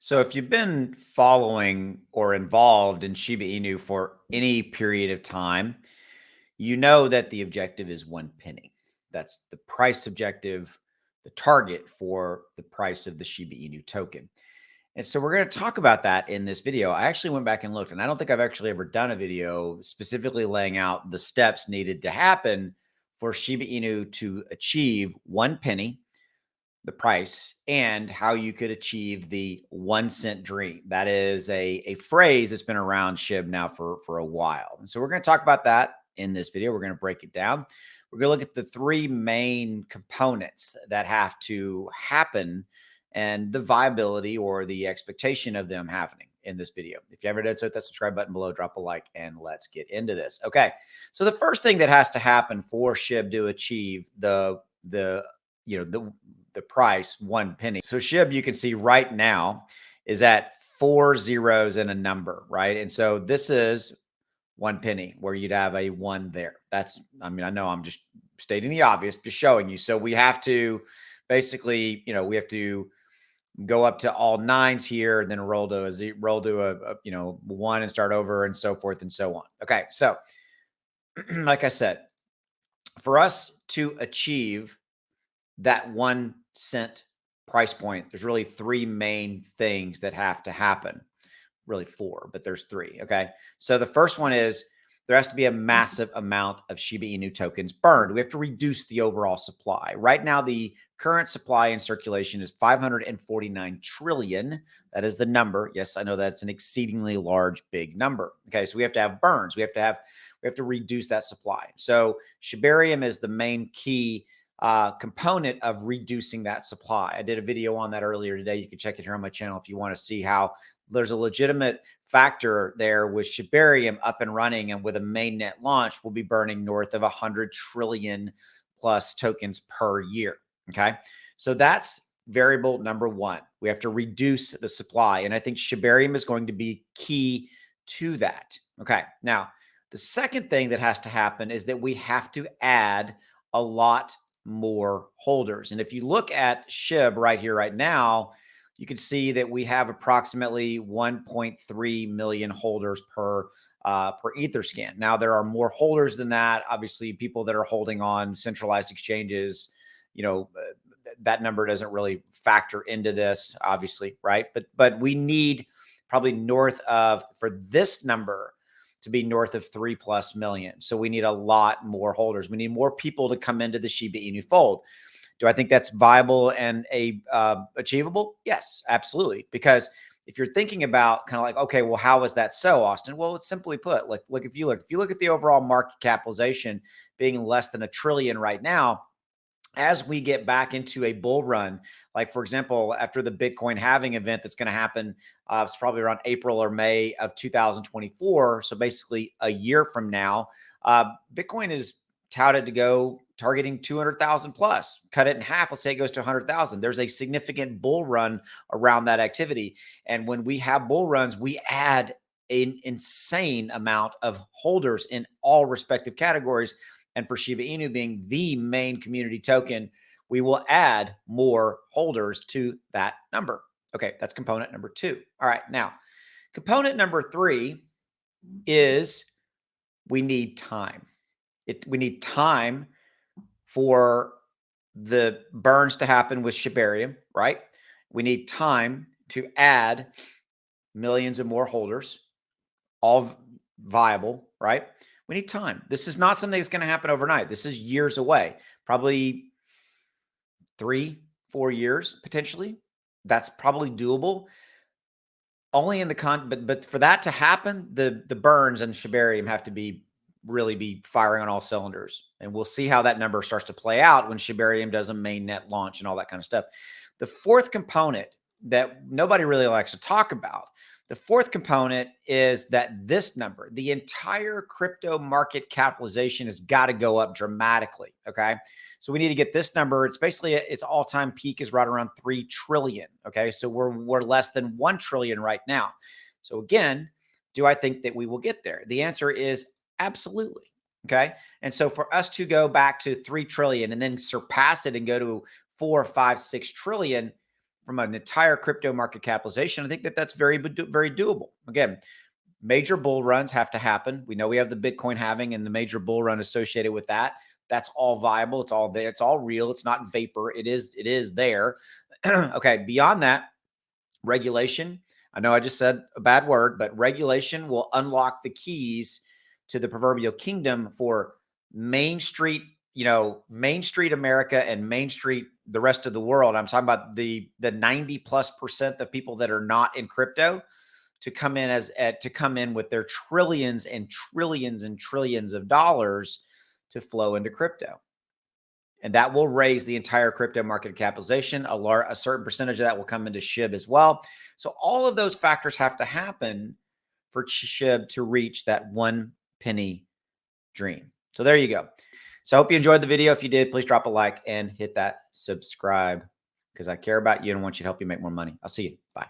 So if you've been following or involved in Shiba Inu for any period of time, you know that the objective is 1 penny. That's the price objective, the target for the price of the Shiba Inu token. And so we're going to talk about that in this video. I actually went back and looked, and I don't think I've actually ever done a video specifically laying out the steps needed to happen for Shiba Inu to achieve 1 penny, the price, and how you could achieve the 1 cent dream. That is a phrase that's been around Shib now for a while. And so we're going to talk about that in this video. We're going to break it down. We're going to look at the three main components that have to happen and the viability or the expectation of them happening in this video. If you ever did so, hit that subscribe button below, drop a like, and let's get into this. Okay. So the first thing that has to happen for Shib to achieve the price 1 penny. So Shib, you can see right now is at 4 zeros and a number, right? And so this is 1 penny where you'd have a 1 there. I know I'm just stating the obvious, just showing you. So we have to basically, we have to go up to all nines here and then roll to a 1 and start over and so forth and so on. Okay. So like I said, for us to achieve that 1 cent price point, there's really three main things that have to happen. Really four, but there's three. Okay. So the first one is there has to be a massive amount of Shiba Inu tokens burned. We have to reduce the overall supply. Right now, the current supply in circulation is 549 trillion. That is the number. Yes, I know that's an exceedingly large, big number. Okay. So we have to have burns. We have to reduce that supply. So Shibarium is the main key component of reducing that supply. I did a video on that earlier today. You can check it here on my channel if you want to see how there's a legitimate factor there with Shibarium up and running, and with a mainnet launch, we'll be burning north of 100 trillion plus tokens per year. Okay. So that's variable number one. We have to reduce the supply. And I think Shibarium is going to be key to that. Okay. Now, the second thing that has to happen is that we have to add a lot more holders. And if you look at Shib right here, right now, you can see that we have approximately 1.3 million holders per Etherscan. Now, there are more holders than that. Obviously, people that are holding on centralized exchanges, that number doesn't really factor into this, obviously, right? But we need probably for this number to be north of 3+ million. So we need a lot more holders. We need more people to come into the Shiba Inu fold. Do I think that's viable and achievable? Yes, absolutely. Because if you're thinking about kind of like, okay, well, how is that so, Austin? Well, it's simply put, like, if you look at the overall market capitalization being less than $1 trillion right now, as we get back into a bull run, like for example, after the Bitcoin halving event that's going to happen, it's probably around April or May of 2024. So basically a year from now, Bitcoin is touted to go targeting 200,000 plus. Cut it in half. Let's say it goes to 100,000. There's a significant bull run around that activity. And when we have bull runs, we add an insane amount of holders in all respective categories. And for Shiba Inu being the main community token, we will add more holders to that number. Okay, that's component number two. All right, now, component number three is we need time. We need time for the burns to happen with Shibarium, right? We need time to add millions of more holders, all viable, right? We need time. This is not something that's going to happen overnight. This is years away, probably 3-4 years potentially. That's probably doable. Only in the but for that to happen, the burns and Shibarium have to really be firing on all cylinders. And we'll see how that number starts to play out when Shibarium does a mainnet launch and all that kind of stuff. The fourth component that nobody really likes to talk about, the fourth component is that this number, the entire crypto market capitalization has got to go up dramatically. Okay. So we need to get this number. It's basically its all-time peak is right around 3 trillion. Okay. So we're less than 1 trillion right now. So again, do I think that we will get there? The answer is absolutely. Okay. And so for us to go back to 3 trillion and then surpass it and go to 4, 5, 6 trillion, from an entire crypto market capitalization, I think that that's very doable. Again, major bull runs have to happen. We know we have the Bitcoin halving and the major bull run associated with that. That's all viable. It's all there. It's all real. It's not vapor. It is there. Okay. Beyond that, regulation. I know I just said a bad word, but regulation will unlock the keys to the proverbial kingdom for Main Street, Main Street America and Main Street, the rest of the world. I'm talking about the 90+% of people that are not in crypto to come in with their trillions and trillions and trillions of dollars to flow into crypto. And that will raise the entire crypto market capitalization. A certain percentage of that will come into Shib as well. So all of those factors have to happen for Shib to reach that 1 penny dream. So there you go. So I hope you enjoyed the video. If you did, please drop a like and hit that subscribe because I care about you and want you to help you make more money. I'll see you. Bye.